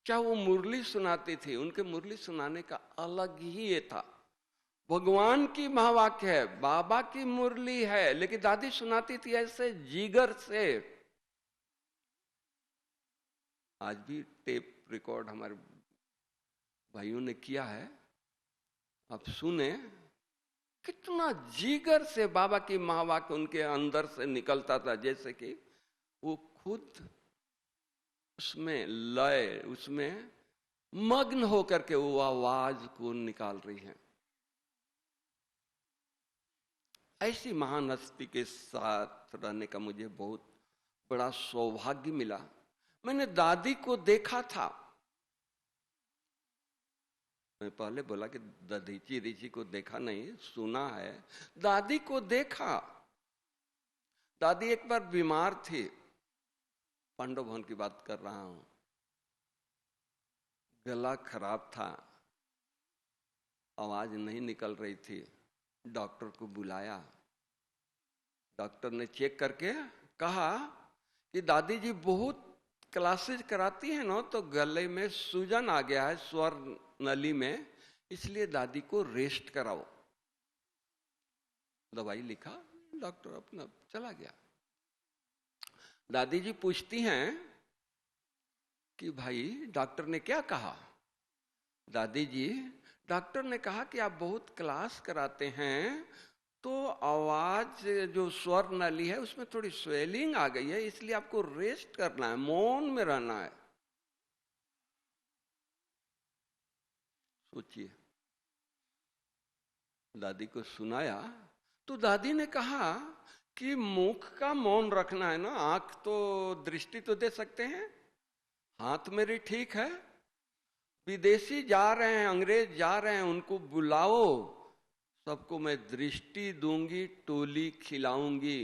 क्या वो मुरली सुनाती थी? उनके मुरली सुनाने का अलग ही ये था। भगवान की महावाक्य है, बाबा की मुरली है, लेकिन दादी सुनाती थी ऐसे जिगर से। आज भी टेप रिकॉर्ड हमारे भाइयों ने किया है, आप सुने, कितना जिगर से बाबा की महावाक्य उनके अंदर से निकलता था, जैसे कि वो खुद उसमें लय, उसमें मग्न होकर के वो आवाज को निकाल रही है। ऐसी महान हस्ती के साथ रहने का मुझे बहुत बड़ा सौभाग्य मिला। मैंने दादी को देखा था। मैं पहले बोला कि दधीची ऋषि को देखा नहीं, सुना है। दादी को देखा। दादी एक बार बीमार थी, पांडव भवन की बात कर रहा हूं। गला खराब था, आवाज नहीं निकल रही थी। डॉक्टर को बुलाया। डॉक्टर ने चेक करके कहा कि दादी जी बहुत क्लासेस कराती है ना, तो गले में सूजन आ गया है स्वर नली में, इसलिए दादी को रेस्ट कराओ। दवाई लिखा, डॉक्टर अपना चला गया। दादी जी पूछती हैं कि भाई डॉक्टर ने क्या कहा? दादी जी, डॉक्टर ने कहा कि आप बहुत क्लास कराते हैं, तो आवाज जो स्वर नली है उसमें थोड़ी स्वेलिंग आ गई है, इसलिए आपको रेस्ट करना है, मौन में रहना है। सोचिए, दादी को सुनाया तो दादी ने कहा कि मुख का मौन रखना है ना, आंख तो दृष्टि तो दे सकते हैं, हाथ मेरी ठीक है, विदेशी जा रहे हैं, अंग्रेज जा रहे हैं, उनको बुलाओ, सबको मैं दृष्टि दूंगी, टोली खिलाऊंगी।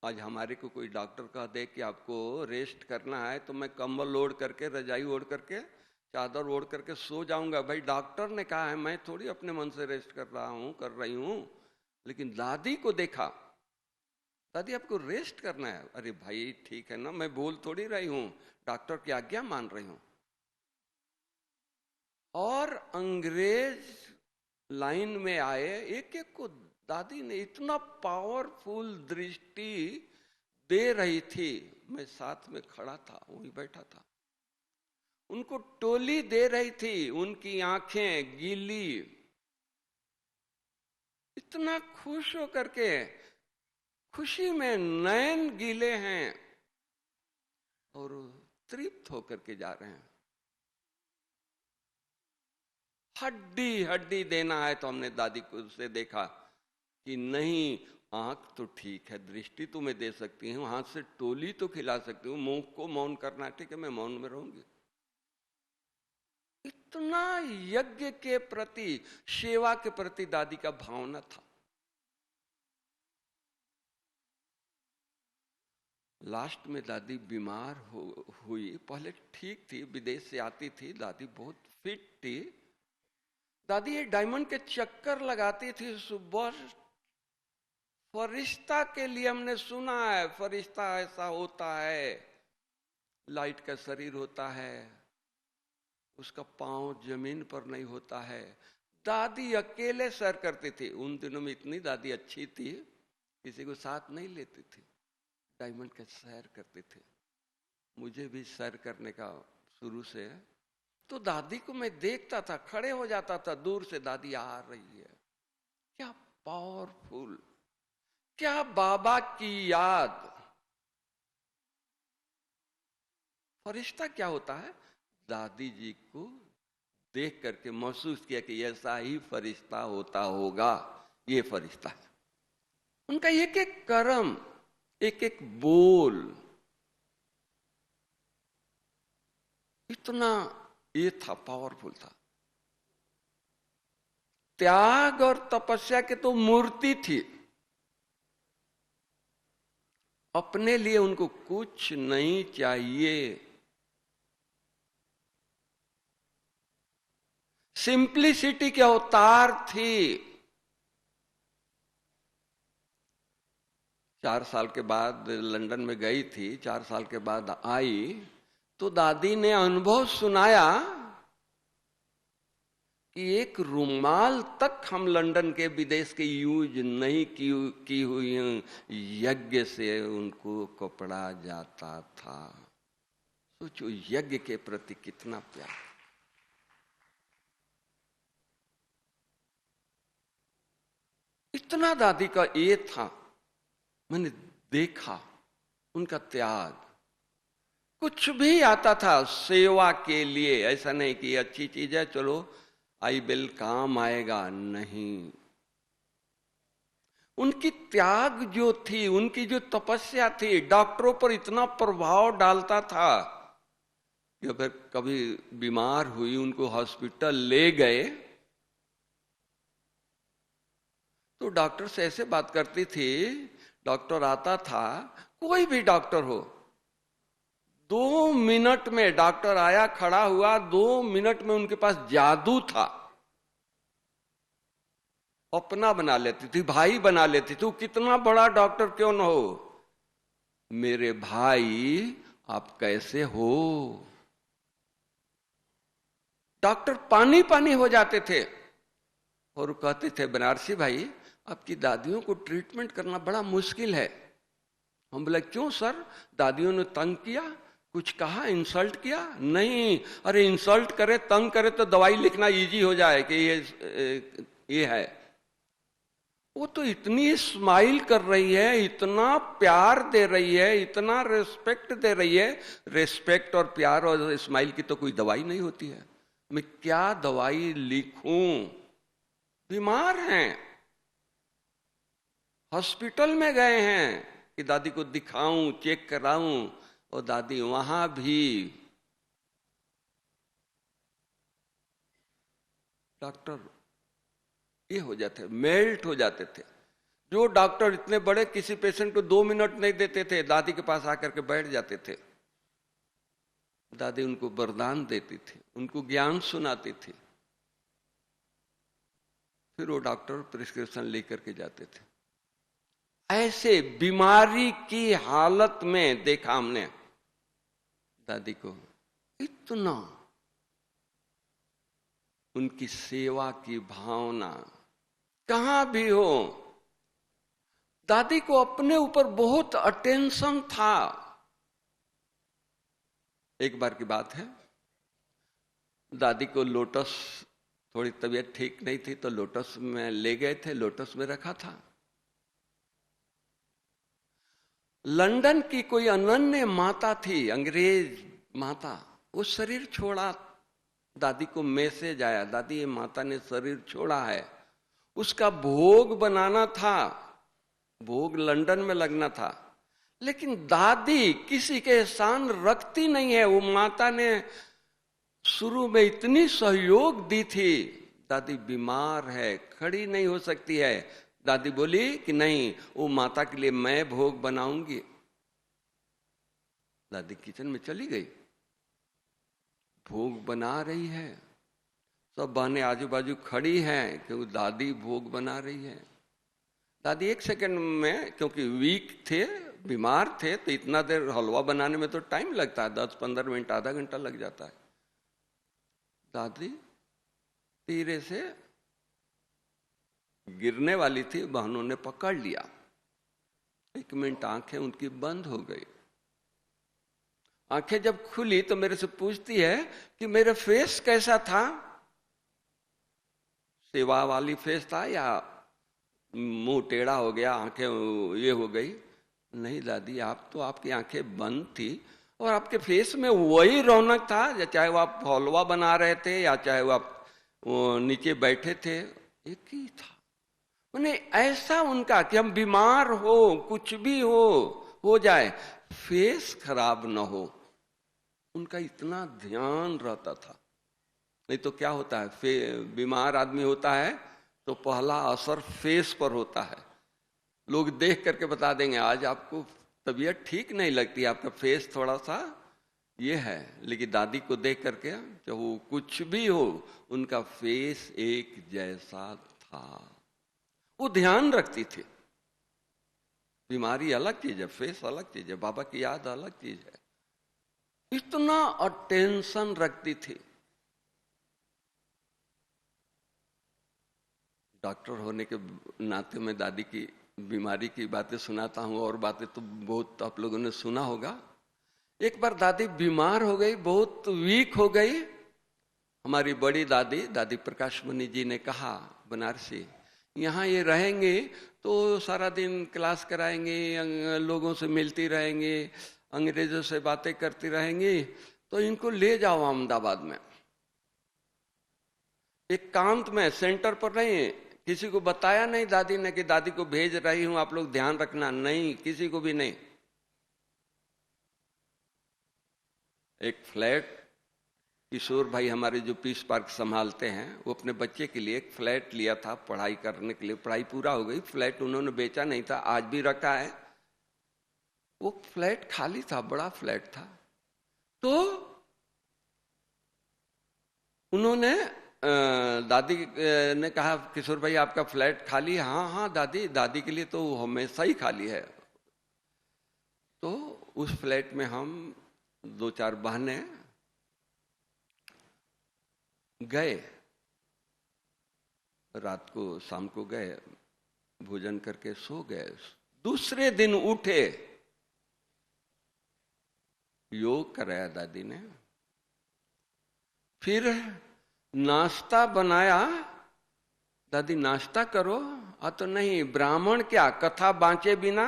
आज हमारे को कोई डॉक्टर कह दे कि आपको रेस्ट करना है, तो मैं कंबल ओढ़ करके, रजाई ओढ़ करके, चादर ओढ़ करके सो जाऊंगा। भाई डॉक्टर ने कहा है, मैं थोड़ी अपने मन से रेस्ट कर रहा हूं, कर रही हूं। लेकिन दादी को देखा, दादी आपको रेस्ट करना है। अरे भाई ठीक है ना, मैं बोल थोड़ी रही हूं, डॉक्टर की आज्ञा मान रही हूं। और अंग्रेज लाइन में आए, एक एक को दादी ने इतना पावरफुल दृष्टि दे रही थी। मैं साथ में खड़ा था, वहीं बैठा था, उनको टोली दे रही थी, उनकी आंखें गीली, इतना खुश होकर के, खुशी में नयन गीले हैं और तृप्त होकर के जा रहे हैं। हड्डी हड्डी देना है तो हमने दादी को से देखा कि नहीं, आंख तो ठीक है, दृष्टि तो मैं दे सकती हूँ, हाथ से टोली तो खिला सकती हूँ, मुंह को मौन करना ठीक है, मैं मौन में रहूंगी। इतना यज्ञ के प्रति, सेवा के प्रति दादी का भावना था। लास्ट में दादी बीमार हुई। पहले ठीक थी, विदेश से आती थी, दादी बहुत फिट थी। दादी ये डायमंड के चक्कर लगाती थी सुबह। फरिश्ता के लिए हमने सुना है, फरिश्ता ऐसा होता है, लाइट का शरीर होता है, उसका पांव जमीन पर नहीं होता है। दादी अकेले सैर करती थी। उन दिनों में इतनी दादी अच्छी थी, किसी को साथ नहीं लेती थी, डायमंड का सैर करते थे। मुझे भी सैर करने का शुरू से, तो दादी को मैं देखता था, खड़े हो जाता था दूर से, दादी आ रही है। क्या पावरफुल, क्या बाबा की याद। फरिश्ता क्या होता है? दादी जी को देख करके महसूस किया कि ऐसा ही फरिश्ता होता होगा, ये फरिश्ता है। उनका एक एक कर्म, एक एक बोल, इतना ये था, पावरफुल था। त्याग और तपस्या की तो मूर्ति थी। अपने लिए उनको कुछ नहीं चाहिए। सिंप्लिसिटी के अवतार थी। 4 साल के बाद लंदन में गई थी, 4 साल के बाद आई तो दादी ने अनुभव सुनाया कि एक रुमाल तक हम लंदन के विदेश के यूज नहीं की हुई यज्ञ से उनको कपड़ा जाता था। सोचो यज्ञ के प्रति कितना प्यार। इतना दादी का ये था, मैंने देखा उनका त्याग। कुछ भी आता था सेवा के लिए, ऐसा नहीं कि अच्छी चीज है चलो आई बिल काम आएगा, नहीं। उनकी त्याग जो थी, उनकी जो तपस्या थी, डॉक्टरों पर इतना प्रभाव डालता था कि अगर कभी बीमार हुई, उनको हॉस्पिटल ले गए तो डॉक्टर से ऐसे बात करती थी। डॉक्टर आता था, कोई भी डॉक्टर हो, 2 मिनट में डॉक्टर आया, खड़ा हुआ, 2 मिनट में उनके पास जादू था। अपना बना लेती थी, भाई बना लेती थी। कितना बड़ा डॉक्टर क्यों न हो, मेरे भाई आप कैसे हो। डॉक्टर पानी पानी हो जाते थे और कहते थे बनारसी भाई आपकी दादियों को ट्रीटमेंट करना बड़ा मुश्किल है। हम बोले क्यों सर, दादियों ने तंग किया, कुछ कहा, इंसल्ट किया? नहीं, अरे इंसल्ट करे, तंग करे तो दवाई लिखना इजी हो जाए कि ये है। वो तो इतनी स्माइल कर रही है, इतना प्यार दे रही है, इतना रिस्पेक्ट दे रही है। रिस्पेक्ट और प्यार और स्माइल की तो कोई दवाई नहीं होती है। मैं क्या दवाई लिखूं? बीमार हैं, हॉस्पिटल में गए हैं कि दादी को दिखाऊं, चेक कराऊं, और दादी वहां भी डॉक्टर ये हो जाते, मेल्ट हो जाते थे। जो डॉक्टर इतने बड़े किसी पेशेंट को 2 मिनट नहीं देते थे, दादी के पास आकर के बैठ जाते थे। दादी उनको वरदान देती थी, उनको ज्ञान सुनाती थी, फिर वो डॉक्टर प्रिस्क्रिप्शन लेकर के जाते थे। ऐसे बीमारी की हालत में देखा हमने दादी को, इतना उनकी सेवा की भावना। कहां भी हो, दादी को अपने ऊपर बहुत अटेंशन था। एक बार की बात है, दादी को लोटस, थोड़ी तबीयत ठीक नहीं थी तो लोटस में ले गए थे, लोटस में रखा था। लंदन की कोई अनन्य माता थी, अंग्रेज माता, वो शरीर छोड़ा। दादी को मैसेज आया, दादी ये माता ने शरीर छोड़ा है, उसका भोग बनाना था, भोग लंदन में लगना था। लेकिन दादी किसी के एहसान रखती नहीं है। वो माता ने शुरू में इतनी सहयोग दी थी, दादी बीमार है, खड़ी नहीं हो सकती है। दादी बोली कि नहीं, वो माता के लिए मैं भोग बनाऊंगी। दादी किचन में चली गई, भोग बना रही है, सब बहनें आजू बाजू खड़ी हैं क्योंकि दादी भोग बना रही है। दादी 1 सेकंड में, क्योंकि वीक थे, बीमार थे, तो इतना देर हलवा बनाने में तो टाइम लगता है, 10-15 मिनट, आधा घंटा लग जाता है। दादी धीरे से गिरने वाली थी, बहनों ने पकड़ लिया। 1 मिनट आंखें उनकी बंद हो गई। आंखें जब खुली तो मेरे से पूछती है कि मेरा फेस कैसा था, सेवा वाली फेस था या मुंह टेढ़ा हो गया, आंखें ये हो गई? नहीं दादी, आप तो, आपकी आंखें बंद थी और आपके फेस में वही रौनक था, चाहे वो आप हलवा बना रहे थे या चाहे वो आप नीचे बैठे थे, एक ही था। मैंने ऐसा उनका कि हम बीमार हो, कुछ भी हो जाए, फेस खराब ना हो, उनका इतना ध्यान रहता था। नहीं तो क्या होता है, बीमार आदमी होता है तो पहला असर फेस पर होता है। लोग देख करके बता देंगे आज आपको तबीयत ठीक नहीं लगती, आपका फेस थोड़ा सा ये है। लेकिन दादी को देख करके, चाहे वो कुछ भी हो, उनका फेस एक जैसा था। वो ध्यान रखती थी। बीमारी अलग चीज है, फेस अलग चीज है, बाबा की याद अलग चीज है। इतना अटेंशन रखती थी। डॉक्टर होने के नाते मैं दादी की बीमारी की बातें सुनाता हूँ, और बातें तो बहुत आप लोगों ने सुना होगा। एक बार दादी बीमार हो गई, बहुत वीक हो गई। हमारी बड़ी दादी, दादी प्रकाश मुनि जी ने कहा, बनारसी, यहाँ ये रहेंगे तो सारा दिन क्लास कराएंगे, लोगों से मिलती रहेंगे, अंग्रेजों से बातें करती रहेंगी, तो इनको ले जाओ अहमदाबाद में, एकांत में, सेंटर पर नहीं। किसी को बताया नहीं दादी ने कि दादी को भेज रही हूं, आप लोग ध्यान रखना, नहीं, किसी को भी नहीं। एक फ्लैट, किशोर भाई हमारे जो पीस पार्क संभालते हैं, वो अपने बच्चे के लिए एक फ्लैट लिया था पढ़ाई करने के लिए। पढ़ाई पूरा हो गई, फ्लैट उन्होंने बेचा नहीं था, आज भी रखा है। वो फ्लैट खाली था, बड़ा फ्लैट था। तो उन्होंने दादी ने कहा, किशोर भाई आपका फ्लैट खाली है? हाँ हाँ दादी, दादी के लिए तो हमेशा ही खाली है। तो उस फ्लैट में हम 2-4 बहनें गए, रात को, शाम को गए, भोजन करके सो गए। दूसरे दिन उठे, योग कराया दादी ने, फिर नाश्ता बनाया। दादी नाश्ता करो। तो नहीं, ब्राह्मण क्या कथा बांचे बिना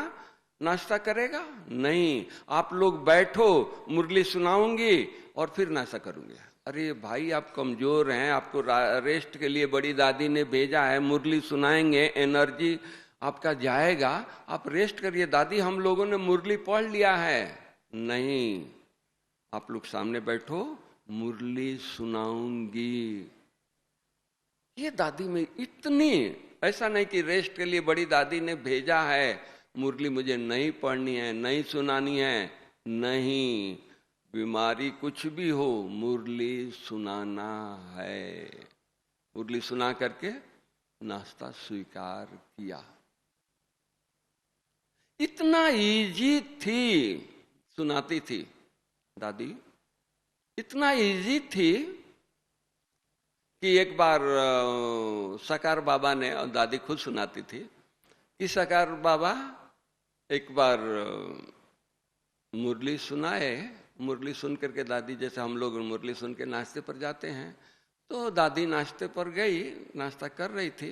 नाश्ता करेगा? नहीं, आप लोग बैठो, मुरली सुनाऊंगी और फिर नाश्ता करूंगी। अरे भाई, आप कमजोर हैं, आपको रेस्ट के लिए बड़ी दादी ने भेजा है, मुरली सुनाएंगे, एनर्जी आपका जाएगा, आप रेस्ट करिए। दादी हम लोगों ने मुरली पढ़ लिया है। नहीं, आप लोग सामने बैठो, मुरली सुनाऊंगी। ये दादी में इतनी, ऐसा नहीं कि रेस्ट के लिए बड़ी दादी ने भेजा है, मुरली मुझे नहीं पढ़नी है, नहीं सुनानी है, नहीं, बीमारी कुछ भी हो, मुरली सुनाना है। मुरली सुना करके नाश्ता स्वीकार किया। इतना इजी थी, सुनाती थी दादी, इतना इजी थी कि एक बार सकार बाबा ने, और दादी खुद सुनाती थी कि सकार बाबा एक बार मुरली सुनाए। मुरली सुन करके दादी, जैसे हम लोग मुरली सुन के नाश्ते पर जाते हैं, तो दादी नाश्ते पर गई, नाश्ता कर रही थी।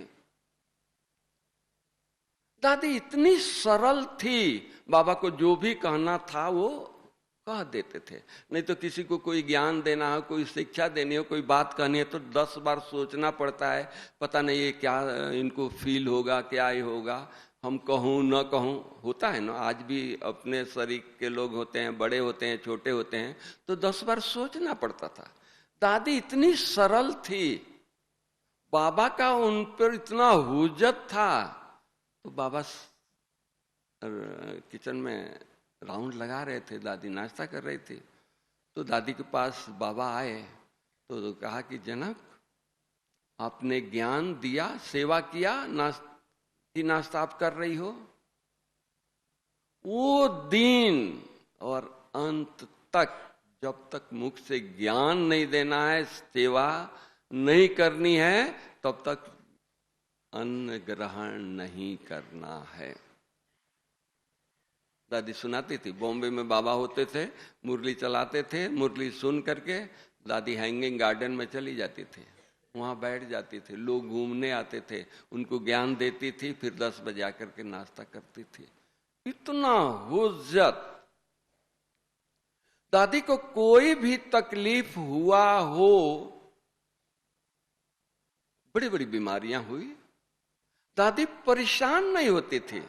दादी इतनी सरल थी, बाबा को जो भी कहना था वो कह देते थे। नहीं तो किसी को कोई ज्ञान देना हो, कोई शिक्षा देनी हो, कोई बात कहनी है, तो 10 बार सोचना पड़ता है, पता नहीं ये क्या इनको फील होगा, क्या ये होगा, हम कहूँ न कहूँ, होता है ना। आज भी अपने शरीर के लोग होते हैं, बड़े होते हैं, छोटे होते हैं, तो 10 बार सोचना पड़ता था। दादी इतनी सरल थी, बाबा का उन पर इतना हुज्जत था। तो बाबा किचन में राउंड लगा रहे थे, दादी नाश्ता कर रही थी, तो दादी के पास बाबा आए, तो कहा कि जनक, आपने ज्ञान दिया, सेवा किया, नाश्ता आप कर रही हो। वो दिन और अंत तक, जब तक मुख से ज्ञान नहीं देना है, सेवा नहीं करनी है, तब तक अन्न ग्रहण नहीं करना है। दादी सुनाती थी। बॉम्बे में बाबा होते थे, मुरली चलाते थे, मुरली सुन करके दादी हैंगिंग गार्डन में चली जाती थी, वहां बैठ जाती थी, लोग घूमने आते थे, उनको ज्ञान देती थी, फिर 10 बजे आकर के नाश्ता करती थी। इतना हुज्जत। दादी को कोई भी तकलीफ हुआ हो, बड़ी बड़ी बीमारियां हुई, दादी परेशान नहीं होती थी,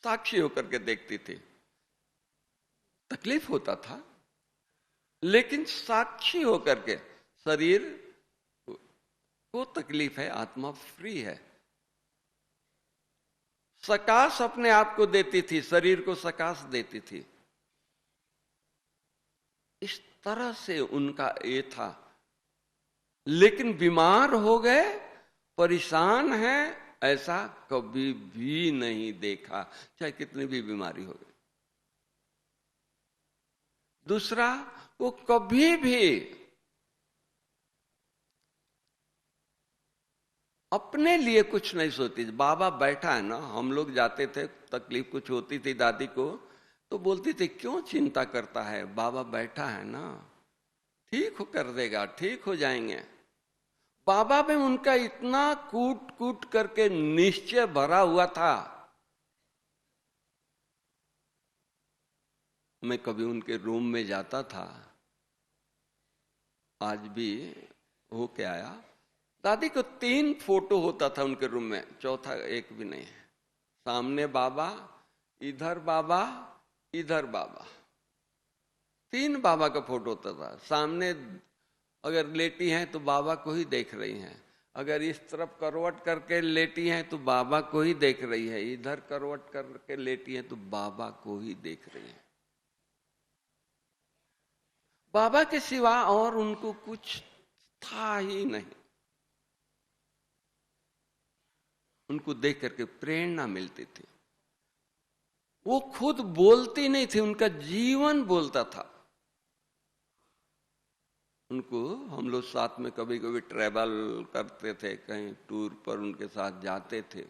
साक्षी होकर के देखती थी। तकलीफ होता था, लेकिन साक्षी होकर के, शरीर को तकलीफ है, आत्मा फ्री है। सकाश अपने आप को देती थी, शरीर को सकाश देती थी। इस तरह से उनका ये था। लेकिन बीमार हो गए, परेशान है, ऐसा कभी भी नहीं देखा, चाहे कितनी भी बीमारी हो गई। दूसरा, वो कभी भी अपने लिए कुछ नहीं सोती। बाबा बैठा है ना, हम लोग जाते थे, तकलीफ कुछ होती थी दादी को, तो बोलती थी क्यों चिंता करता है, बाबा बैठा है ना, ठीक हो कर देगा, ठीक हो जाएंगे। बाबा में उनका इतना कूट कूट करके निश्चय भरा हुआ था। मैं कभी उनके रूम में जाता था, आज भी होके आया, दादी को 3 फोटो होता था उनके रूम में, चौथा एक भी नहीं है। सामने बाबा, इधर बाबा, इधर बाबा, 3 बाबा का फोटो होता था। सामने अगर लेटी हैं तो बाबा को ही देख रही हैं, अगर इस तरफ करवट करके लेटी हैं तो बाबा को ही देख रही है, इधर करवट करके लेटी हैं तो बाबा को ही देख रही है। बाबा के सिवा और उनको कुछ था ही नहीं। उनको देख करके प्रेरणा मिलती थी। वो खुद बोलती नहीं थी, उनका जीवन बोलता था। उनको हम लोग साथ में कभी कभी ट्रैवल करते थे, कहीं टूर पर उनके साथ जाते थे।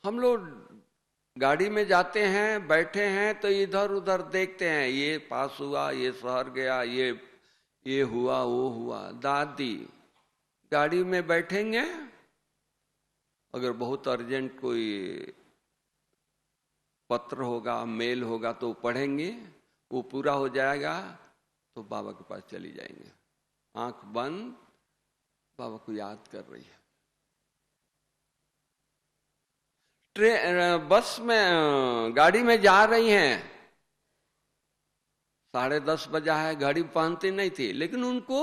हम लोग गाड़ी में जाते हैं, बैठे हैं तो इधर उधर देखते हैं, ये पास हुआ, ये शहर गया, ये हुआ, वो हुआ। दादी गाड़ी में बैठेंगे, अगर बहुत अर्जेंट कोई पत्र होगा, मेल होगा तो पढ़ेंगे, वो पूरा हो जाएगा तो बाबा के पास चली जाएंगे, आंख बंद, बाबा को याद कर रही है। बस में, गाड़ी में जा रही हैं, 10:30 बजा है, घड़ी पहनती नहीं थी, लेकिन उनको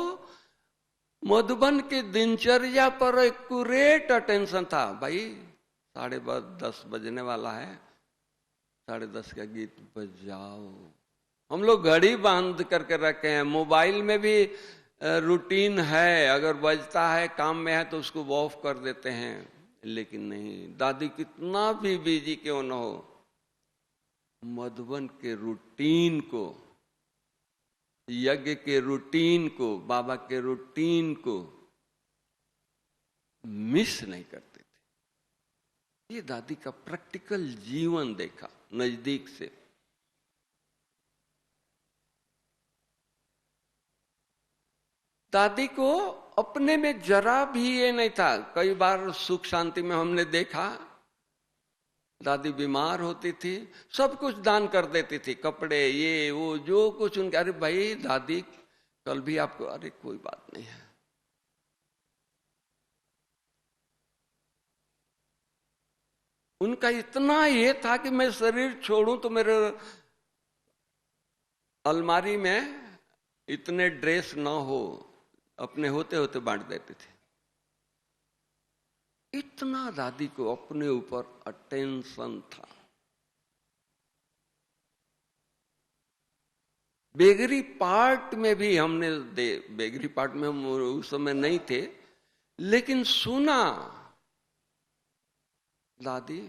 मधुबन की दिनचर्या पर एक्यूरेट अटेंशन था। भाई 10:30 बजने वाला है, 10:30 का गीत बजाओ। हम लोग घड़ी बांध करके रखे हैं, मोबाइल में भी रूटीन है, अगर बजता है, काम में है तो उसको ऑफ कर देते हैं। लेकिन नहीं, दादी कितना भी बिजी क्यों न हो, मधुबन के रूटीन को, यज्ञ के रूटीन को, बाबा के रूटीन को मिस नहीं करते थे। ये दादी का प्रैक्टिकल जीवन देखा नजदीक से। दादी को अपने में जरा भी ये नहीं था। कई बार सुख शांति में हमने देखा, दादी बीमार होती थी, सब कुछ दान कर देती थी, कपड़े, ये वो, जो कुछ उनके। अरे भाई दादी कल भी आपको, अरे कोई बात नहीं है। उनका इतना ये था कि मैं शरीर छोड़ूं तो मेरे अलमारी में इतने ड्रेस ना हो, अपने होते होते बांट देते थे। इतना दादी को अपने ऊपर अटेंशन था। बेगरी पार्ट में भी हमने बेगरी पार्ट में हम उस समय नहीं थे, लेकिन सुना दादी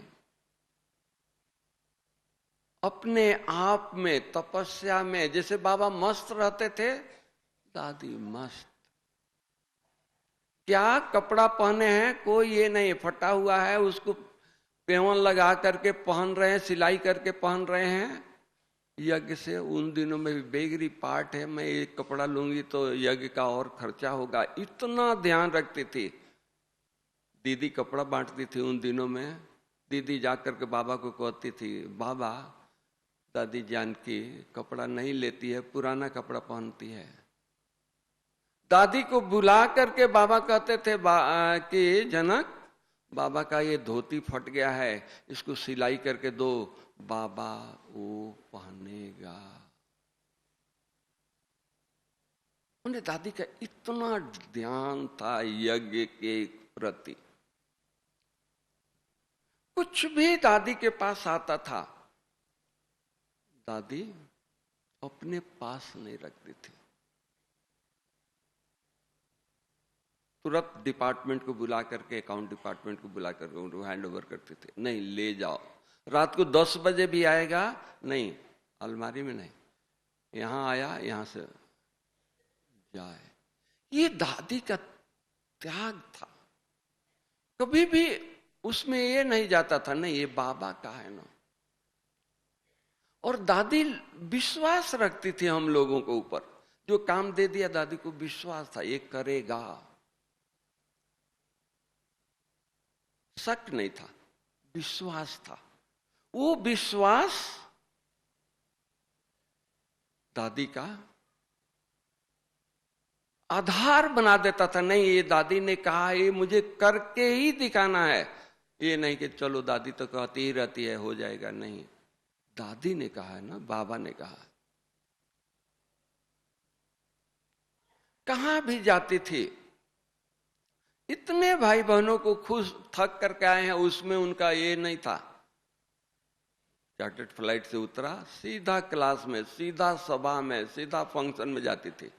अपने आप में तपस्या में, जैसे बाबा मस्त रहते थे, दादी मस्त। क्या कपड़ा पहने हैं, कोई ये नहीं, फटा हुआ है उसको पेवन लगा करके पहन रहे हैं, सिलाई करके पहन रहे हैं। यज्ञ से उन दिनों में भी बेगरी पार्ट है, मैं एक कपड़ा लूंगी तो यज्ञ का और खर्चा होगा, इतना ध्यान रखती थी। दीदी कपड़ा बांटती थी उन दिनों में। दीदी जाकर के बाबा को कहती थी, बाबा दादी जानकी कपड़ा नहीं लेती है, पुराना कपड़ा पहनती है। दादी को बुला करके बाबा कहते थे कि जनक, बाबा का ये धोती फट गया है, इसको सिलाई करके दो, बाबा वो पहनेगा। उन्हें दादी का इतना ध्यान था यज्ञ के प्रति। कुछ भी दादी के पास आता था, दादी अपने पास नहीं रखती थी, तुरंत डिपार्टमेंट को बुला करके, अकाउंट डिपार्टमेंट को बुला करके उनको हैंड ओवर करते थे। नहीं, ले जाओ, रात को 10 बजे भी आएगा नहीं, अलमारी में नहीं, यहां आया यहां से जाए। ये दादी का त्याग था। कभी भी उसमें ये नहीं जाता था नहीं ये बाबा का है ना। और दादी विश्वास रखती थी हम लोगों के ऊपर, जो काम दे दिया दादी को विश्वास था ये करेगा, शक नहीं था, विश्वास था। वो विश्वास दादी का आधार बना देता था। नहीं ये दादी ने कहा, ये मुझे करके ही दिखाना है, ये नहीं कि चलो दादी तो कहती ही रहती है हो जाएगा, नहीं, दादी ने कहा है ना, बाबा ने कहा। कहां भी जाती थी, इतने भाई बहनों को खुश थक करके आए हैं, उसमें उनका ये नहीं था। चार्टर्ड फ्लाइट से उतरा, सीधा क्लास में, सीधा सभा में, सीधा फंक्शन में जाती थी।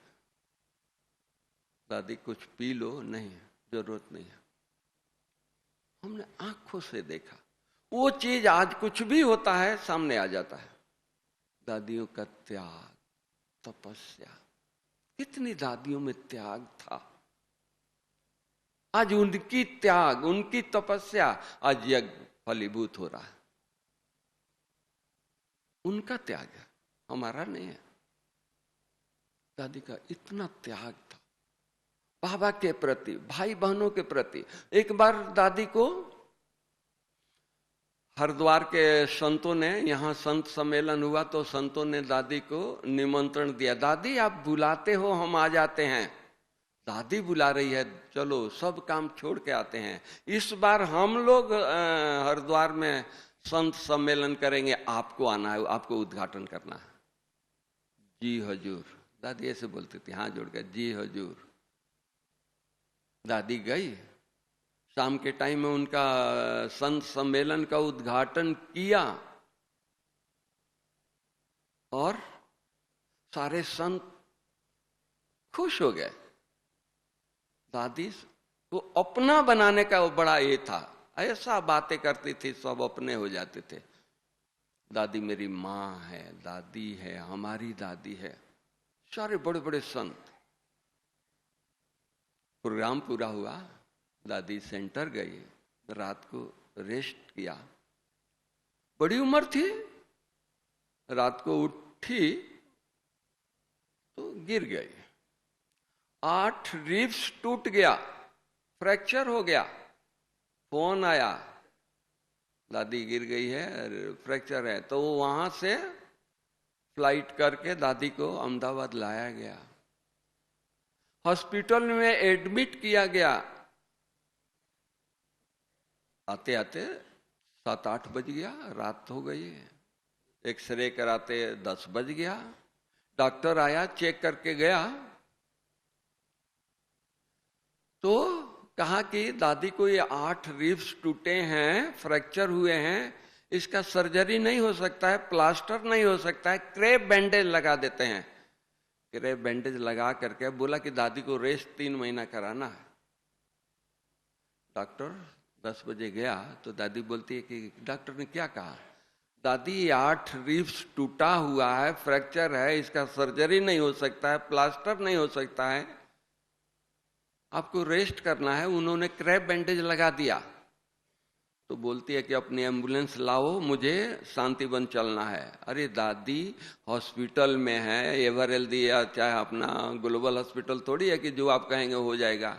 दादी कुछ पी लो, नहीं जरूरत नहीं है। हमने आंखों से देखा। वो चीज आज कुछ भी होता है सामने आ जाता है। दादियों का त्याग, तपस्या, कितनी दादियों में त्याग था। आज उनकी त्याग, उनकी तपस्या आज यज्ञ फलीभूत हो रहा है। उनका त्याग है, हमारा नहीं है। दादी का इतना त्याग था बाबा के प्रति, भाई बहनों के प्रति। एक बार दादी को हरिद्वार के संतों ने, यहाँ संत सम्मेलन हुआ तो संतों ने दादी को निमंत्रण दिया, दादी आप बुलाते हो हम आ जाते हैं। दादी बुला रही है, चलो सब काम छोड़ के आते हैं। इस बार हम लोग हरिद्वार में संत सम्मेलन करेंगे, आपको आना है, आपको उद्घाटन करना है। जी हजूर, दादी ऐसे बोलती थी, हाँ जोड़ के जी हजूर। दादी गई, शाम के टाइम में उनका संत सम्मेलन का उद्घाटन किया और सारे संत खुश हो गए। दादी को अपना बनाने का वो बड़ा ये था, ऐसा बातें करती थी, सब अपने हो जाते थे। दादी मेरी माँ है, दादी है, हमारी दादी है। सारे बड़े बड़े संत। प्रोग्राम पूरा हुआ, दादी सेंटर गई, रात को रेस्ट किया। बड़ी उम्र थी, रात को उठी तो गिर गई, 8 रिब्स टूट गया, फ्रैक्चर हो गया। फोन आया, दादी गिर गई है, फ्रैक्चर है। तो वहां से फ्लाइट करके दादी को अहमदाबाद लाया गया, हॉस्पिटल में एडमिट किया गया। आते आते 7-8 बज गया, रात हो गई। एक्सरे कराते 10 बज गया। डॉक्टर आया, चेक करके गया तो कहा कि दादी को ये 8 रिब्स टूटे हैं, फ्रैक्चर हुए हैं, इसका सर्जरी नहीं हो सकता है, प्लास्टर नहीं हो सकता है, क्रेप बैंडेज लगा देते हैं। क्रेप बैंडेज लगा करके बोला कि दादी को रेस्ट 3 महीना कराना है। डॉक्टर 10 बजे गया तो दादी बोलती है कि डॉक्टर ने क्या कहा? दादी 8 रिब्स टूटा हुआ है, फ्रैक्चर है, इसका सर्जरी नहीं हो सकता है, प्लास्टर नहीं हो सकता है, आपको रेस्ट करना है। उन्होंने क्रेप बैंडेज लगा दिया। तो बोलती है कि अपनी एम्बुलेंस लाओ, मुझे शांतिवन चलना है। अरे दादी हॉस्पिटल में है, एवरएल्दी या चाहे अपना ग्लोबल हॉस्पिटल थोड़ी है कि जो आप कहेंगे हो जाएगा।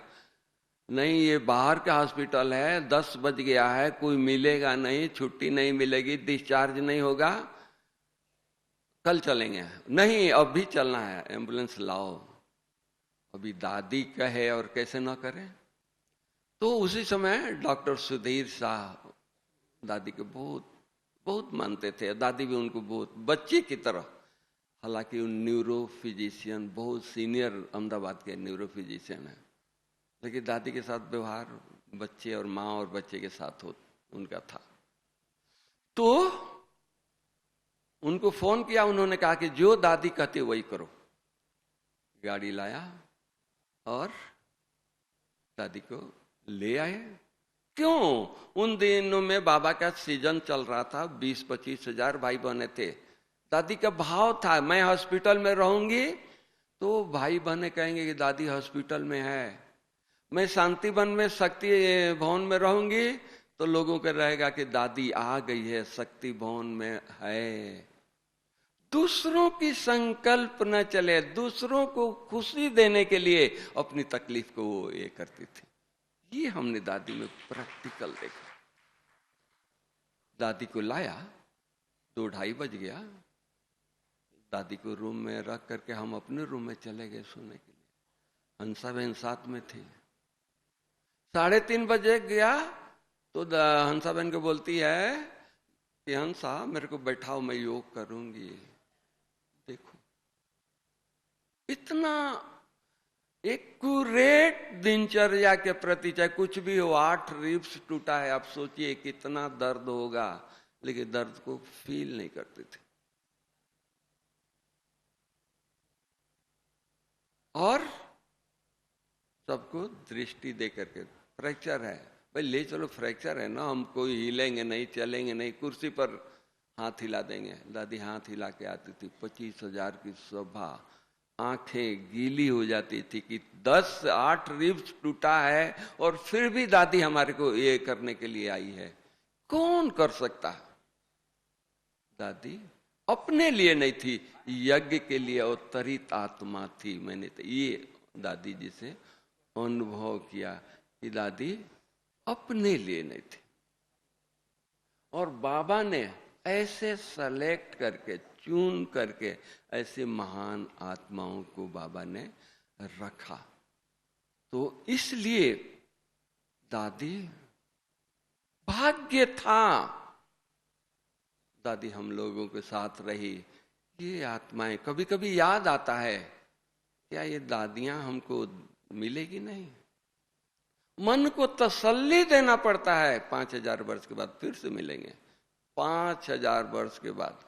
नहीं, ये बाहर का हॉस्पिटल है, 10 बज गया है, कोई मिलेगा नहीं, छुट्टी नहीं मिलेगी, डिस्चार्ज नहीं होगा, कल चलेंगे। नहीं अभी चलना है, एम्बुलेंस लाओ। अभी दादी कहे और कैसे ना करे। तो उसी समय डॉक्टर सुधीर शाह दादी को बहुत बहुत मानते थे, दादी भी उनको बहुत बच्चे की तरह। हालांकि उन न्यूरो फिजिशियन, बहुत सीनियर अहमदाबाद के न्यूरो फिजिशियन है, लेकिन दादी के साथ व्यवहार बच्चे और माँ और बच्चे के साथ उनका था। तो उनको फोन किया, उन्होंने कहा कि जो दादी कहती वही करो। गाड़ी लाया और दादी को ले आए। क्यों? उन दिनों में बाबा का सीजन चल रहा था, 20-25 हजार भाई बहने थे। दादी का भाव था, मैं हॉस्पिटल में रहूंगी तो भाई बहने कहेंगे कि दादी हॉस्पिटल में है। मैं शांति वन में, शक्ति भवन में रहूंगी तो लोगों को रहेगा कि दादी आ गई है, शक्ति भवन में है। दूसरों की संकल्प न चले, दूसरों को खुशी देने के लिए अपनी तकलीफ को वो ये करती थी। ये हमने दादी में प्रैक्टिकल देखा। दादी को लाया, 2-2:30 बज गया, दादी को रूम में रख करके हम अपने रूम में चले गए सोने के लिए। हंसा बहन साथ में थी। 3:30 बजे गया तो हंसा बहन को बोलती है कि हंसा मेरे को बैठाओ, मैं योग करूंगी। देखो इतना एक्यूरेट दिनचर्या के प्रति, चाहे कुछ भी हो, 8 रिब्स टूटा है, आप सोचिए कितना दर्द होगा, लेकिन दर्द को फील नहीं करते थे। और सबको दृष्टि दे करके, फ्रैक्चर है भाई, ले चलो, फ्रैक्चर है ना, हम कोई हिलेंगे नहीं, चलेंगे नहीं, कुर्सी पर हाथ हिला देंगे। दादी हाथ हिला के आती थी। 25,000 की सभा, आंखें गीली हो जाती थी कि 8 रिब्स टूटा है और फिर भी दादी हमारे को ये करने के लिए आई है। कौन कर सकता है? दादी अपने लिए नहीं थी, यज्ञ के लिए अवतरित आत्मा थी। मैंने तो ये दादी जी से अनुभव किया कि दादी अपने लिए नहीं थी। और बाबा ने ऐसे सेलेक्ट करके, चुन करके ऐसे महान आत्माओं को बाबा ने रखा। तो इसलिए दादी, भाग्य था दादी हम लोगों के साथ रही। ये आत्माएं, कभी कभी याद आता है, क्या ये दादियां हमको मिलेगी नहीं? मन को तसल्ली देना पड़ता है। 5,000 वर्ष के बाद फिर से मिलेंगे, 5,000 वर्ष के बाद।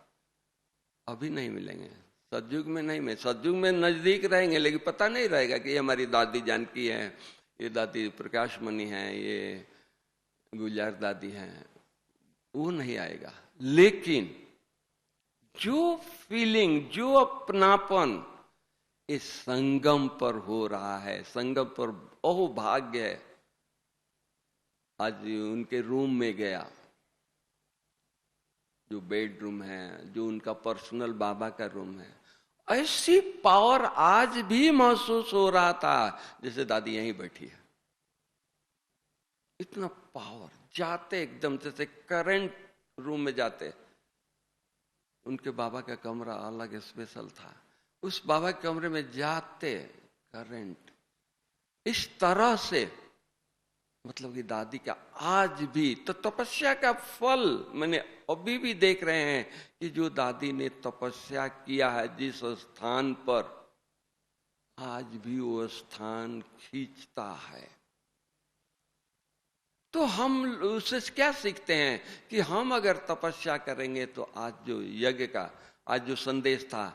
अभी नहीं मिलेंगे, सतयुग में नहीं मिले। सतयुग में नजदीक रहेंगे, लेकिन पता नहीं रहेगा कि ये हमारी दादी जानकी है, ये दादी प्रकाश मणि है, ये गुलजार दादी है, वो नहीं आएगा। लेकिन जो फीलिंग, जो अपनापन इस संगम पर हो रहा है, संगम पर ओह भाग्य है। आज उनके रूम में गया, जो बेडरूम है, जो उनका पर्सनल बाबा का रूम है, ऐसी पावर आज भी महसूस हो रहा था जैसे दादी यहीं बैठी है। इतना पावर, जाते एकदम जैसे करंट रूम में जाते। उनके बाबा का कमरा अलग स्पेशल था, उस बाबा के कमरे में जाते करंट। इस तरह से मतलब कि दादी का आज भी तो तपस्या का फल मैंने अभी भी देख रहे हैं कि जो दादी ने तपस्या किया है जिस स्थान पर, आज भी वो स्थान खींचता है। तो हम उससे क्या सीखते हैं कि हम अगर तपस्या करेंगे तो आज जो यज्ञ का, आज जो संदेश था,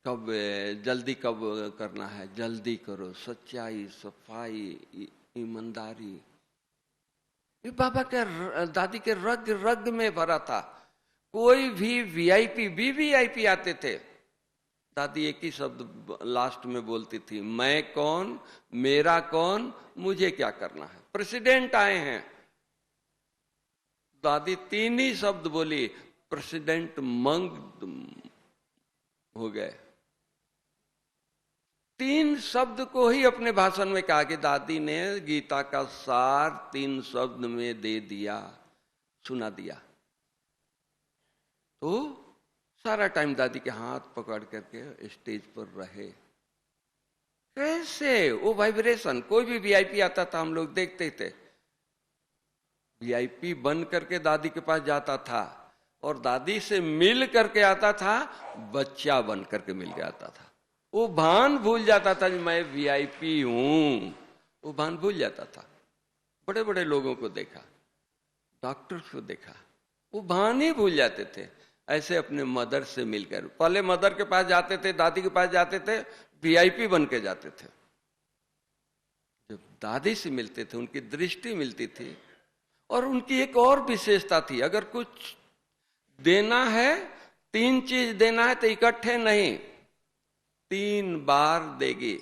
कब जल्दी कब करना है, जल्दी करो, सच्चाई, सफाई, ईमानदारी, ये बाबा के दादी के रग रग में भरा था। कोई भी वीआईपी, वीवीआईपी आते थे, दादी एक ही शब्द लास्ट में बोलती थी, मैं कौन, मेरा कौन, मुझे क्या करना है। प्रेसिडेंट आए हैं, दादी 3 ही शब्द बोली, प्रेसिडेंट मंग हो गए। 3 शब्द को ही अपने भाषण में कहा कि दादी ने गीता का सार 3 शब्द में दे दिया, सुना दिया। तो सारा टाइम दादी के हाथ पकड़ करके स्टेज पर रहे। कैसे वो वाइब्रेशन, कोई भी वीआईपी आता था हम लोग देखते थे, वीआईपी बन करके दादी के पास जाता था और दादी से मिल करके आता था, बच्चा बन करके मिल के आता था। वो भान भूल जाता था कि मैं वीआईपी हूं, वो भान भूल जाता था। बड़े बड़े लोगों को देखा, डॉक्टर्स को देखा, वो भान ही भूल जाते थे। ऐसे अपने मदर से मिलकर, पहले मदर के पास जाते थे, दादी के पास जाते थे, वीआईपी बन के जाते थे। जब दादी से मिलते थे, उनकी दृष्टि मिलती थी। और उनकी एक और विशेषता थी, अगर कुछ देना है, 3 चीज देना है तो इकट्ठे नहीं, 3 बार देगी,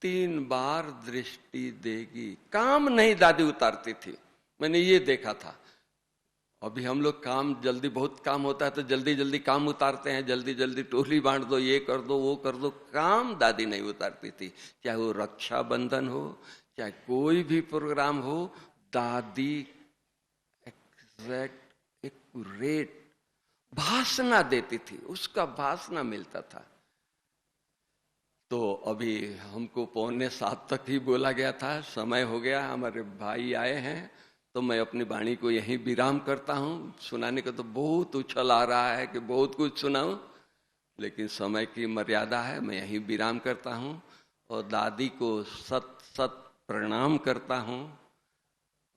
3 बार दृष्टि देगी। काम नहीं दादी उतारती थी, मैंने ये देखा था। अभी हम लोग काम जल्दी, बहुत काम होता है तो जल्दी जल्दी काम उतारते हैं, जल्दी जल्दी टोली बांट दो, ये कर दो वो कर दो। काम दादी नहीं उतारती थी, चाहे वो रक्षाबंधन हो, चाहे कोई भी प्रोग्राम हो, दादी एग्जैक्ट एक्यूरेट भाषण देती थी, उसका भाषण मिलता था। तो अभी हमको 6:45 तक ही बोला गया था, समय हो गया, हमारे भाई आए हैं, तो मैं अपनी वाणी को यहीं विराम करता हूँ। सुनाने का तो बहुत उछल आ रहा है कि बहुत कुछ सुनाऊं, लेकिन समय की मर्यादा है, मैं यहीं विराम करता हूँ और दादी को सत सत प्रणाम करता हूँ।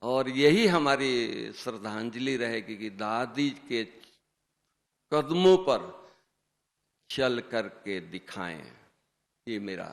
और यही हमारी श्रद्धांजलि रहेगी कि दादी के कदमों पर चल करके दिखाएं। ये मेरा